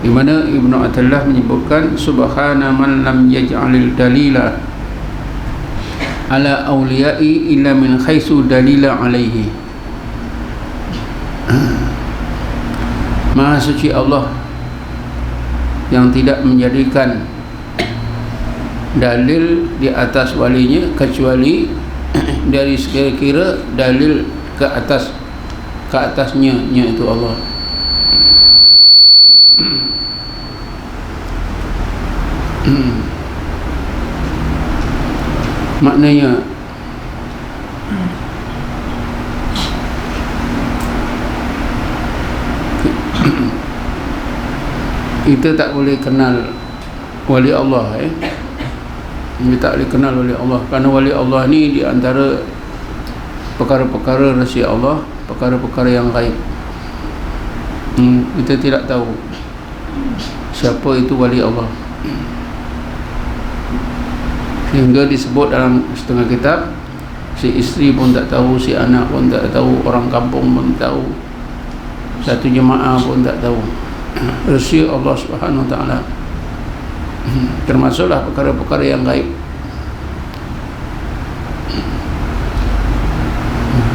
di mana Ibnu Athaillah menyebutkan subhana man lam yaj'alil dalila ala awliya'i illa min khaisu dalila alaihi. Maha suci Allah yang tidak menjadikan dalil di atas walinya kecuali dari sekira-kira dalil ke atasnya itu Allah. Maknanya kita tak boleh kenal wali Allah kita tak boleh kenal wali Allah, kerana wali Allah ni di antara perkara-perkara rahsia Allah, perkara-perkara yang gaib. Kita tidak tahu siapa itu wali Allah, sehingga disebut dalam setengah kitab, si isteri pun tak tahu, si anak pun tak tahu, orang kampung pun tak tahu, satu jemaah pun tak tahu rahsia Allah Subhanahu Wa Taala. Termasuklah perkara-perkara yang gaib.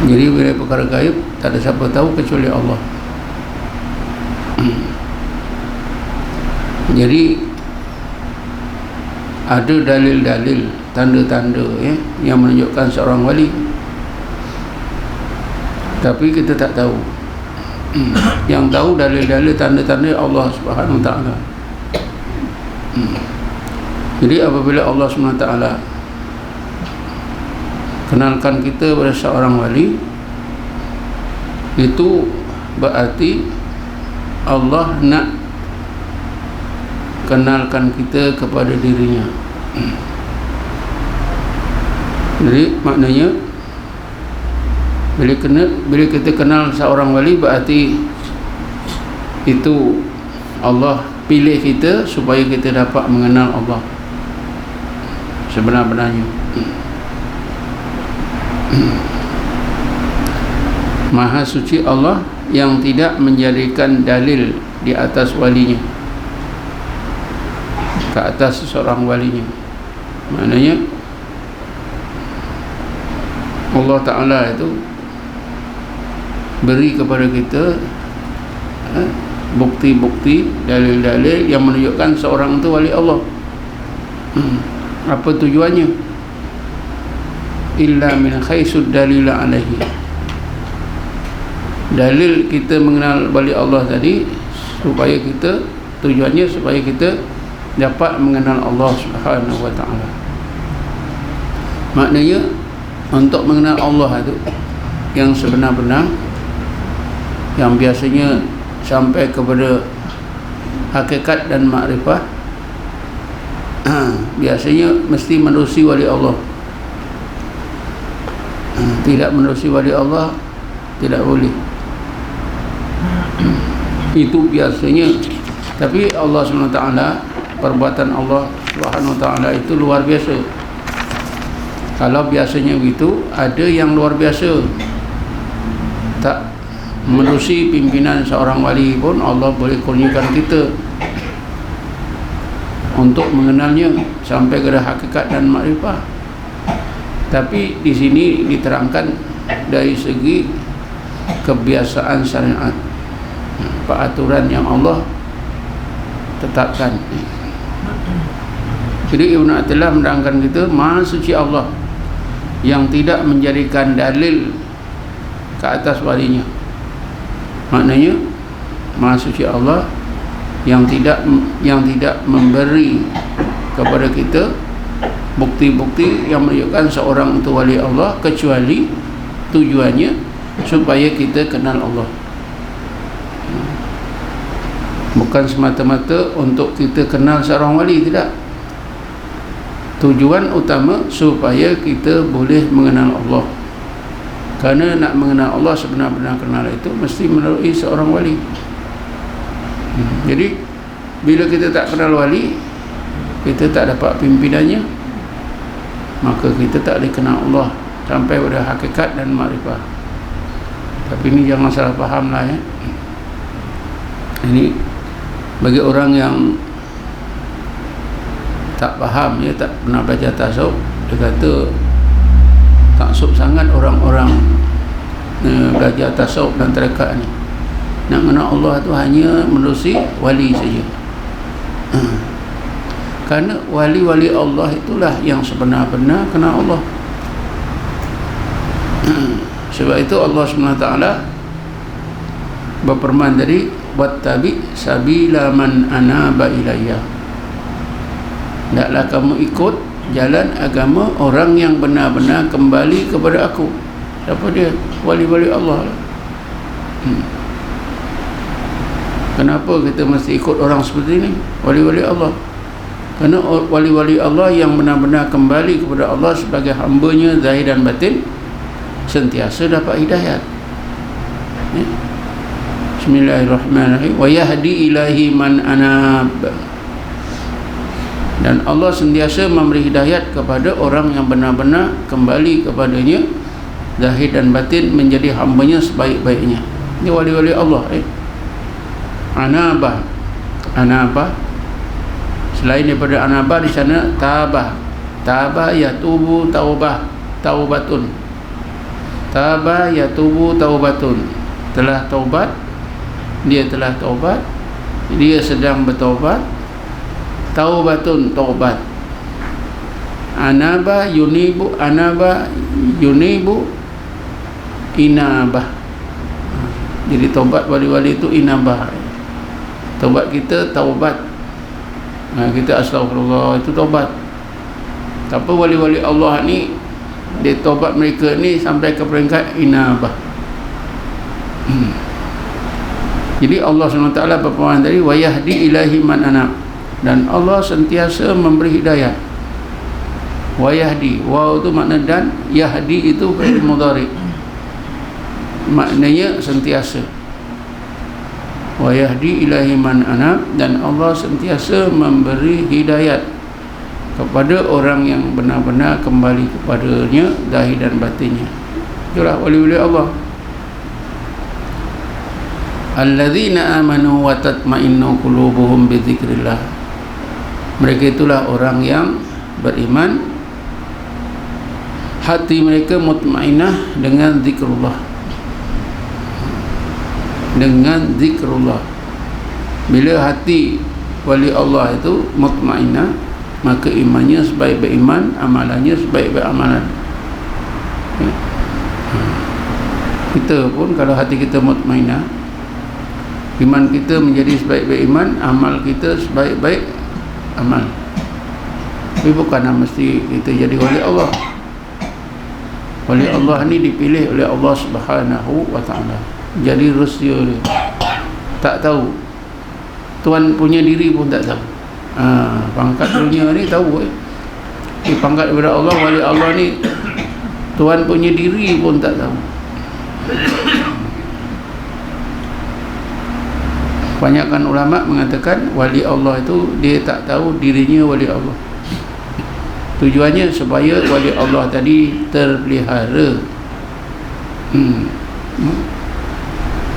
Jadi bila perkara gaib tak ada siapa tahu kecuali Allah. Jadi ada dalil-dalil, tanda-tanda yang menunjukkan seorang wali, tapi kita tak tahu. Yang tahu dalil-dalil, tanda-tanda Allah Subhanahu Wa Taala. Jadi apabila Allah Subhanahu Wa Taala kenalkan kita pada seorang wali, itu berarti Allah nak kenalkan kita kepada dirinya. Jadi maknanya bila kita kenal seorang wali, berarti itu Allah pilih kita supaya kita dapat mengenal Allah sebenar-benarnya. Maha suci Allah yang tidak menjadikan dalil di atas walinya, ke atas seorang walinya. Maknanya Allah Ta'ala itu beri kepada kita bukti-bukti, dalil-dalil yang menunjukkan seorang itu wali Allah. Apa tujuannya? Illa min khaisud dalila alaihi. Dalil kita mengenal wali Allah tadi supaya kita, tujuannya supaya kita dapat mengenal Allah Subhanahu Wa Taala. Maknanya untuk mengenal Allah itu yang sebenar-benar, yang biasanya sampai kepada hakikat dan makrifah, biasanya mesti menerusi wali Allah. Tidak menerusi wali Allah tidak boleh. Itu biasanya. Tapi Allah SWT, perbuatan Allah SWT itu luar biasa. Kalau biasanya begitu, ada yang luar biasa, tak menerusi pimpinan seorang wali pun Allah boleh kurniakan kita untuk mengenalnya sampai ke hakikat dan makrifah. Tapi di sini diterangkan dari segi kebiasaan syariat, peraturan yang Allah tetapkan. Jadi Ibnu Athaillah menerangkan kita, Maha suci Allah yang tidak menjadikan dalil ke atas walinya. Maknanya Maha suci Allah yang tidak memberi kepada kita bukti-bukti yang menunjukkan seorang itu wali Allah, kecuali tujuannya supaya kita kenal Allah. Bukan semata-mata untuk kita kenal seorang wali, tidak. Tujuan utama supaya kita boleh mengenal Allah. Kerana nak mengenal Allah sebenar-benar kenal itu mesti melalui seorang wali. Jadi bila kita tak kenal wali, kita tak dapat pimpinannya, maka kita tak boleh kenal Allah sampai pada hakikat dan makrifah. Tapi ini jangan salah faham lah ya. Ini Bagi orang yang tak faham, ya, tak pernah baca tasawuf, dia kata taksub sangat orang-orang belajar tasawuf dan tarekat ni. Nak kenal Allah tu hanya menerusi wali saja. Kerana wali-wali Allah itulah yang sebenar-benar kenal Allah. Sebab itu Allah SWT berfirman tadi, wattabi sabila man anaba ilayya. Hendaklah kamu ikut jalan agama orang yang benar-benar kembali kepada aku. Siapa dia? Wali-wali Allah. Kenapa kita mesti ikut orang seperti ini? Wali-wali Allah. Kerana wali-wali Allah yang benar-benar kembali kepada Allah sebagai hambanya zahir dan batin, sentiasa dapat hidayat. Bismillahirrahmanirrahim. Wa yahdi ilahi man anab. Dan Allah sentiasa memberi hidayat kepada orang yang benar-benar kembali kepadanya zahir dan batin, menjadi hambanya sebaik-baiknya. Ini wali-wali Allah. Anabah. Anabah. Selain daripada anabah, di sana tabah. Tabah yatubu taubah. Taubatun. Tabah yatubu taubatun. Telah taubat. Dia telah taubat. Dia sedang bertaubat. Taubatun, taubat. Anaba yunibu, anaba yunibu inabah. Jadi taubat wali-wali itu inabah. Taubat kita taubat. Kita astagfirullah, itu taubat. Tapi wali-wali Allah ni, dia taubat mereka ni sampai ke peringkat inabah. Jadi Allah SWT berfirman tadi, wa yahdi ilahi man anab. Dan Allah sentiasa memberi hidayah. Wa yahdi, wa itu makna dan, yahdi itu fi'il mudhari, maknanya sentiasa. Wa yahdi ilahi man anab. Dan Allah sentiasa memberi hidayat kepada orang yang benar-benar kembali kepadanya zahir dan batinnya. Itulah wali-wali Allah. Alladzina amanu wa tatma'innu qulubuhum bi dzikrillah. Mereka itulah orang yang beriman, hati mereka mutmainah dengan zikrullah. Dengan zikrullah. Bila hati wali Allah itu mutmainah, maka imannya sebaik-baik iman, amalannya sebaik-baik amalan. Kita pun kalau hati kita mutmainah, iman kita menjadi sebaik-baik iman, amal kita sebaik-baik amal. Tapi bukanlah mesti kita jadi wali Allah. Wali Allah ni dipilih oleh Allah Subhanahu wa ta'ala. Jadi rahsia dia. Tak tahu. Tuan punya diri pun tak tahu. Pangkat dunia ni tahu. Pangkat daripada Allah, wali Allah ni Tuan punya diri pun tak tahu. Kebanyakan ulama mengatakan wali Allah itu dia tak tahu dirinya wali Allah. Tujuannya supaya wali Allah tadi terpelihara.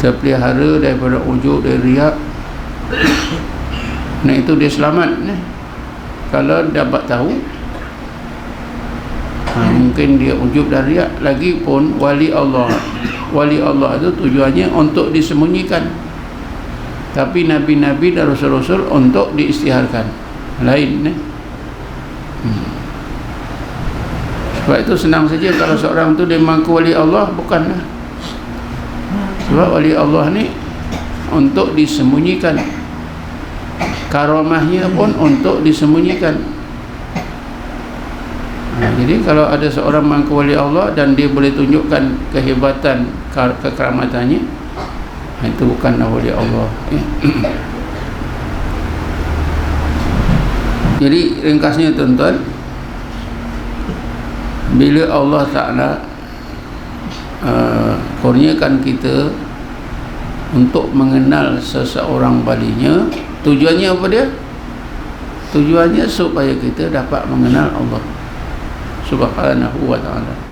Terpelihara daripada ujub, dari riak. Nah, itu dia selamat. Kalau dapat tahu, mungkin dia ujub dan riak. Lagipun wali Allah itu tujuannya untuk disembunyikan. Tapi nabi-nabi dan rasul-rasul untuk diisytiharkan. Lain. Sebab itu senang saja kalau seorang tu dia mengaku wali Allah, bukanlah. Sebab wali Allah ni untuk disembunyikan. Karamahnya pun untuk disembunyikan. Jadi kalau ada seorang mengaku wali Allah dan dia boleh tunjukkan kehebatan, kekeramatannya, itu bukanlah wali Allah. Jadi ringkasnya tuan-tuan, bila Allah Ta'ala kurniakan kita untuk mengenal seseorang walinya, tujuannya apa dia? Tujuannya supaya kita dapat mengenal Allah Subhanahu wa ta'ala.